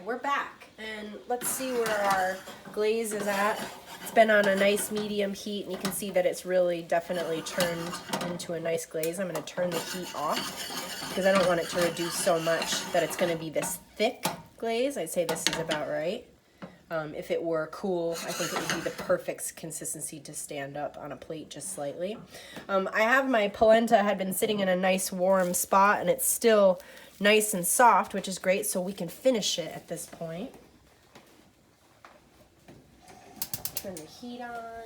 we're back, and let's see where our glaze is at. It's been on a nice medium heat, and you can see that it's really definitely turned into a nice glaze. I'm going to turn the heat off because I don't want it to reduce so much that it's going to be this thick glaze. I'd say this is about right. If it were cool, I think it would be the perfect consistency to stand up on a plate just slightly. I have my polenta had been sitting in a nice warm spot, and it's still nice and soft, which is great, so we can finish it at this point. Turn the heat on.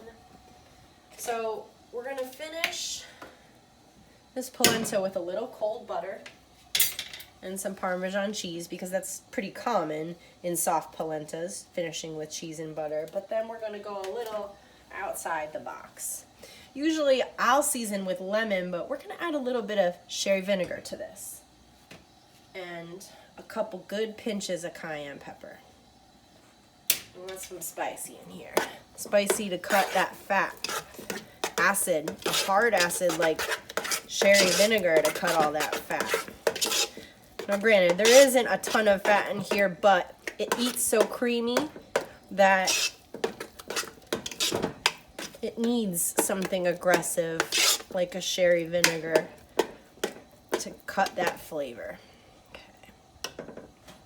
So we're going to finish this polenta with a little cold butter and some Parmesan cheese, because that's pretty common in soft polentas, finishing with cheese and butter. But then we're going to go a little outside the box. Usually I'll season with lemon, but we're going to add a little bit of sherry vinegar to this. And a couple good pinches of cayenne pepper. I want some spicy in here. Spicy to cut that fat. Acid, hard acid like sherry vinegar to cut all that fat. Now granted, there isn't a ton of fat in here, but it eats so creamy that it needs something aggressive like a sherry vinegar to cut that flavor. Okay,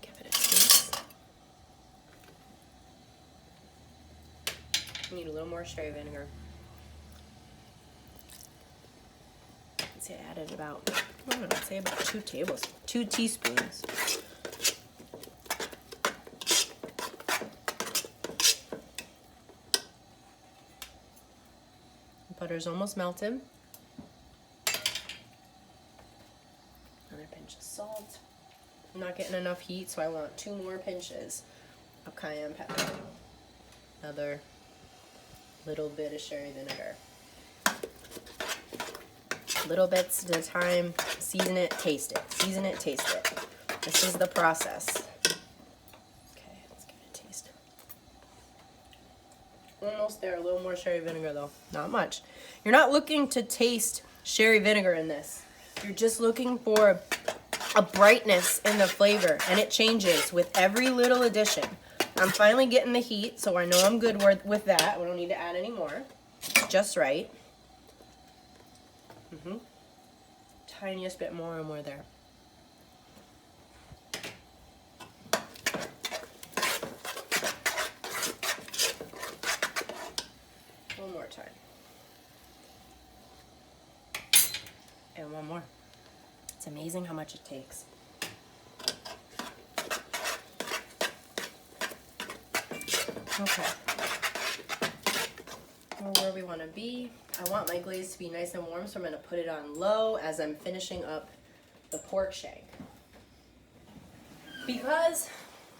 give it a taste. Need a little more sherry vinegar. I'd say I added about, I don't know, I'd say about 2 teaspoons. Butter's almost melted. Another pinch of salt. I'm not getting enough heat, so I want 2 more pinches of cayenne pepper. Another little bit of sherry vinegar. Little bits at a time. Season it, taste it. Season it, taste it. This is the process. Okay, let's give it a taste. Almost there. A little more sherry vinegar though. Not much. You're not looking to taste sherry vinegar in this. You're just looking for a brightness in the flavor, and it changes with every little addition. I'm finally getting the heat, so I know I'm good with that. We don't need to add any more. Just right. Tiniest bit more and we're there. One more time. And one more. It's amazing how much it takes. Okay. We're where we want to be. I want my glaze to be nice and warm, so I'm going to put it on low as I'm finishing up the pork shank. Because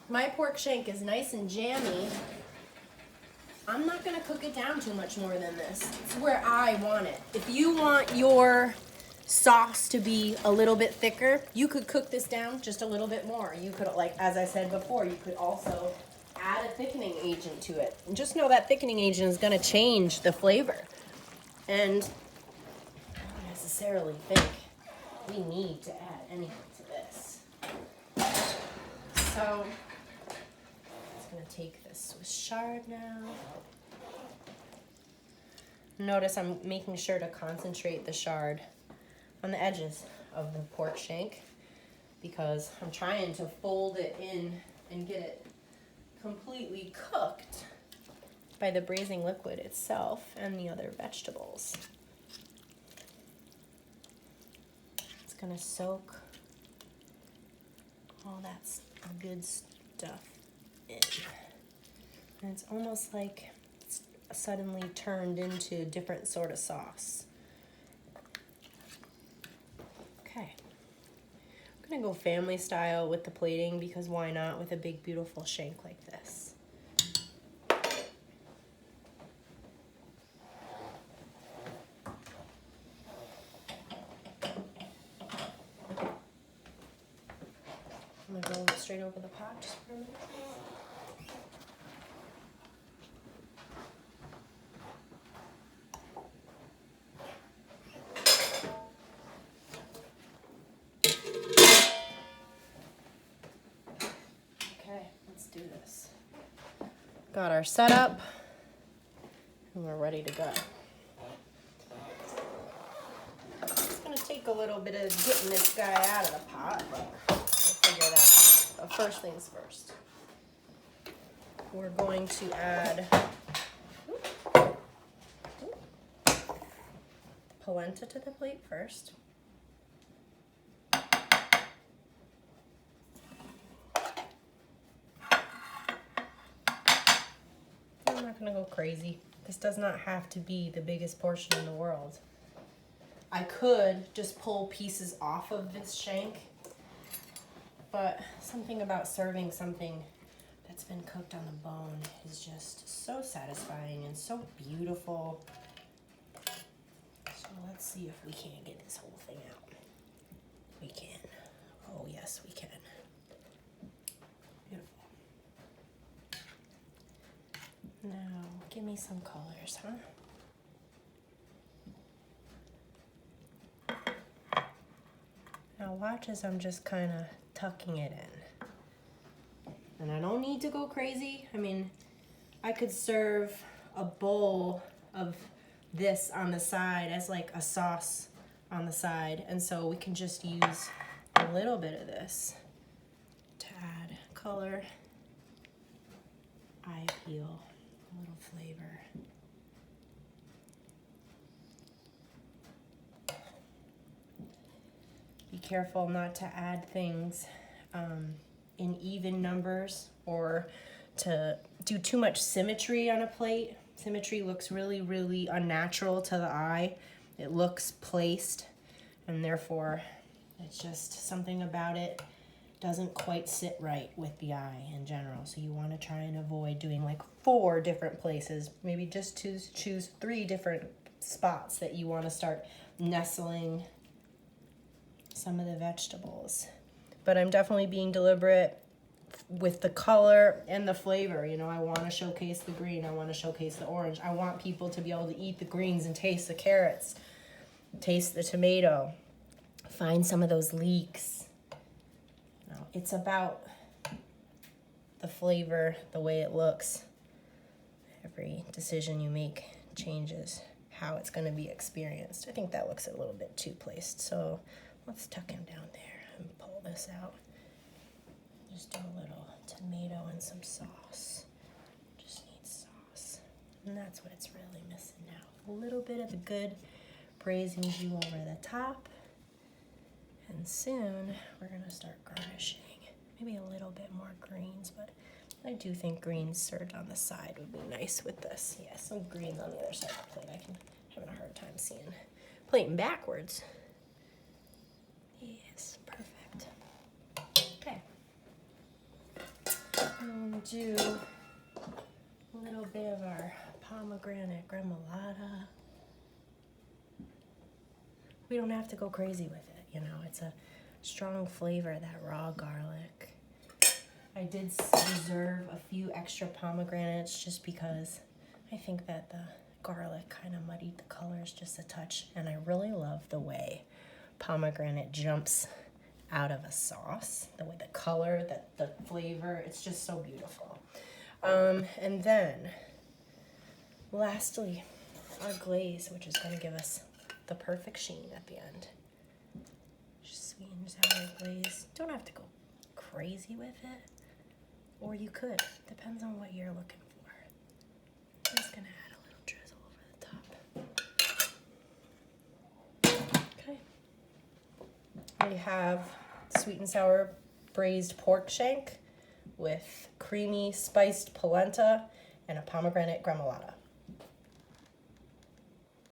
my pork shank is nice and jammy, I'm not going to cook it down too much more than this. It's where I want it. If you want your sauce to be a little bit thicker, you could cook this down just a little bit more. You could, like as I said before, you could also add a thickening agent to it. And just know that thickening agent is going to change the flavor. And I don't necessarily think we need to add anything to this. So, I'm going to take this Swiss chard now. Notice I'm making sure to concentrate the chard on the edges of the pork shank, because I'm trying to fold it in and get it completely cooked by the braising liquid itself and the other vegetables. It's gonna soak all that good stuff in. And it's almost like it's suddenly turned into a different sort of sauce. Okay. I'm gonna go family style with the plating, because why not with a big beautiful shank like this. I'm gonna go straight over the pot just for a minute. Okay, do this. Got our setup, and we're ready to go. It's gonna take a little bit of getting this guy out of the pot, but we'll figure that out. But first things first. We're going to add polenta to the plate first. I'm not gonna go crazy. This does not have to be the biggest portion in the world. I could just pull pieces off of this shank, but something about serving something that's been cooked on the bone is just so satisfying and so beautiful. So let's see if we can't get this whole thing out. We can. Oh yes, we can. Beautiful. Now, give me some colors, huh? Now watch as I'm just kind of tucking it in. And I don't need to go crazy. I mean, I could serve a bowl of this on the side as like a sauce on the side. And so we can just use a little bit of this to add color, eye appeal, a little flavor. Be careful not to add things in even numbers or to do too much symmetry on a plate. Symmetry looks really, really unnatural to the eye. It looks placed, and therefore it's just something about it doesn't quite sit right with the eye in general. So you want to try and avoid doing like 4 different places. Maybe just choose 3 different spots that you want to start nestling some of the vegetables. But I'm definitely being deliberate with the color and the flavor. You know, I want to showcase the green. I want to showcase the orange. I want people to be able to eat the greens and taste the carrots, taste the tomato, find some of those leeks. You know, it's about the flavor, the way it looks. Every decision you make changes how it's going to be experienced. I think that looks a little bit too placed. So let's tuck him down there and pull this out. Just do a little tomato and some sauce. Just need sauce. And that's what it's really missing now. A little bit of the good braising jus over the top. And soon we're gonna start garnishing. Maybe a little bit more greens, but I do think greens served on the side would be nice with this. Yeah, some greens on the other side of the plate. I'm having a hard time seeing. Plating backwards. Yes, perfect. Okay. And do a little bit of our pomegranate gremolata. We don't have to go crazy with it, you know. It's a strong flavor, that raw garlic. I did reserve a few extra pomegranates just because I think that the garlic kind of muddied the colors just a touch, and I really love the way pomegranate jumps out of a sauce, the way the color, the flavor, it's just so beautiful. And then lastly, our glaze, which is going to give us the perfect sheen at the end. Just sweet and sour glaze. Don't have to go crazy with it, or you could. Depends on what you're looking for. I'm just going to add a little drizzle over the top. Okay. We have sweet and sour braised pork shank with creamy spiced polenta and a pomegranate gremolata.